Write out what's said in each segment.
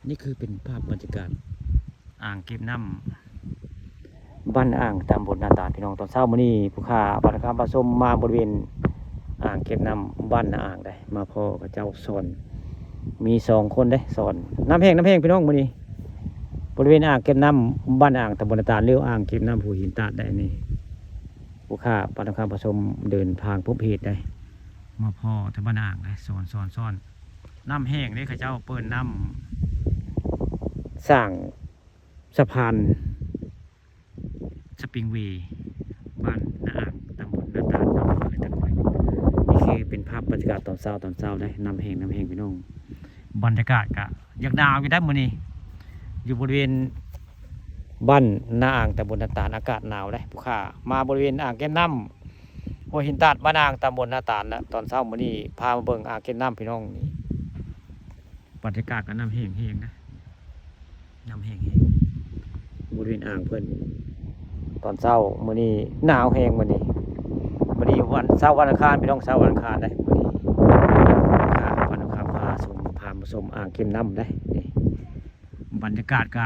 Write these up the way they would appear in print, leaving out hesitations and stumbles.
นี่คือเป็นภาพบรรยากาศอ่างเก็บน้ำบ้านอ่างตำบลนาตาลพี่น้องตอนเช้ามื้อนี้ผู้ค้าบ้านคำผสมมาบริเวณอ่างเก็บน้ำบ้านนาอ่างได้มาพ่อกับเจ้าสอนมี2 คนได้สอนน้ำแห้งพี่น้องมื้อนี้บริเวณอ่างเก็บน้ำบ้านอ่างตำบลนาตาลเรียกอ่างเก็บน้ำหูหินตาดได้นี่ผู้ค้าบ้านคำผสมเดินทางพบเหตุได้มาพ่อที่บ้านอ่างได้สอนน้ำแห้งนี่เขาเจ้าเปิดน้ำสร้างสะพานสปริงเวย์บ้านนาอ่างตำบลนาตาลอำเภอตะกัวนี่คือเป็นภาพบรรยากาศตอนเช้าได้น้ำแห้งพี่น้องบรรยากาศกะยังหนาวอยู่ได้มื้อนี้อยู่บริเวณบ้านนาอ่างตำบลนาตาลอากาศหนาวได้ผู้ค้ามาบริเวณอ่างเก็บน้ำหัวหินตาดบ้านอ่างตำบลนาตาลแล้วตอนเช้ามื้อนี้พามาเบิ่งอ่างเก็บน้ำพี่น้องนี่บรรยากาศกับน้ำแห้งนะน้ำแห้งบริเวณอ่างเพิ่นตอนเช้ามื้อนี้หนาวแห้งมื้อนี้วันเช้าวันอังคารพี่น้องเช้าวันอังคารได้มื้อนี้วันอังคารพามาชมอ่างเก็บน้ำได้นี่บรรยากาศก็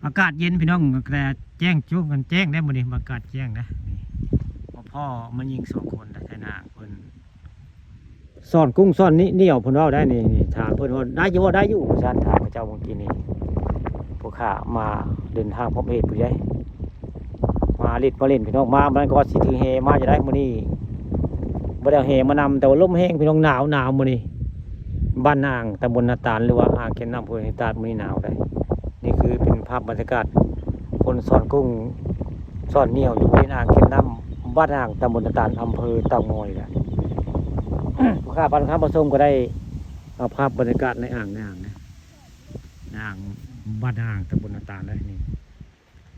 อากาศเย็นพี่น้องแต่แจ้งจุ่มกันแจ้งได้มื้อนี้อากาศแจ้งนะนี่พ่อมันยิง2 คนได้แต่นางเพิ่นซ่อนกุ้งซ่อนนี่เหนียวเพิ่นเว้าได้นี่ถามเพิ่นว่าได้อยู่ซั่นถามพระเจ้าเมื่อกี้นี้ผู้ข้ามาเดินทางพบเหตุผู้ใหญ่มาเล่นพี่น้องมามันก็สิถือเฮมาจะได้มื้อนี้บ่ได้เฮมานำแต่ว่าลมแห้งพี่น้องหนาวมื้อนี้บ้านนางตำบลนาตาลหรือว่าอ่างเก็บน้ำห้วยตาดมื้อนี้หนาวได้นี่คือเป็นภาพบรรยากาศคนสอนกุ้งสอนเหนียวอยู่ในอ่างเก็บน้ำบ้านอ่างตำบลนาตาลอำเภอเต่างอยนะผู้ข้าบ้านข้าผสมก็ได้เอาภาพบรรยากาศในอ่างนะบ้านอ่างตำบลนาตาลได้นี่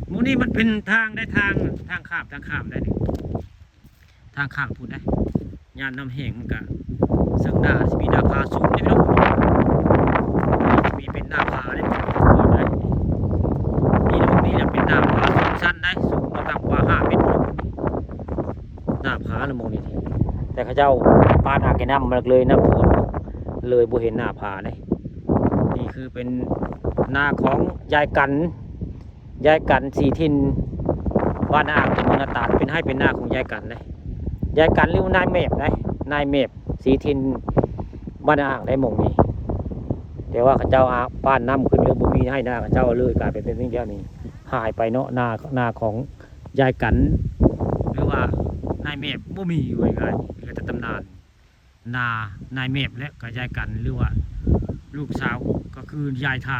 หมู่นี้มันเป็นทางข้ามได้นี่ทางข้ามพูดได้ยานน้ำแห้งมันก็ซึ่งหน้าจะมีหน้าผาสูงนี่พี่น้องมีเป็นหน้าผาได้ก่อนได้นี่ตรงนี้จะเป็นหน้าผาสูงสั้นได้สูงมาต่ำกว่า5 เมตรหน้าผาละมองนี่ทีแต่เขาเจ้าปานอ่างเก็บน้ำมันเลยน้ำท่วมเลยบ่เห็นหน้าผาเลยนี่คือเป็นหน้าของยายกันสีทินบ้านอ่างตำบลนาตาลเป็นหน้าของยายกันเลยยายกันหรือว่านายเมฟได้นายเมฟสีทินบ้านอ่างได้หมองนี้แต่ว่าเขาเจ้าป้านน้ำขึ้นเรือบุมีให้หน้าเขาเจ้าเลยกลายเป็นสิ่งเดียวนี้หายไปเนาะหน้าของยายกันหรือว่านายเมฟบุมีไว้ไงเหลือแต่ตำนานนายเมฟและกับยายกันหรือว่าลูกสาวก็คือยายทา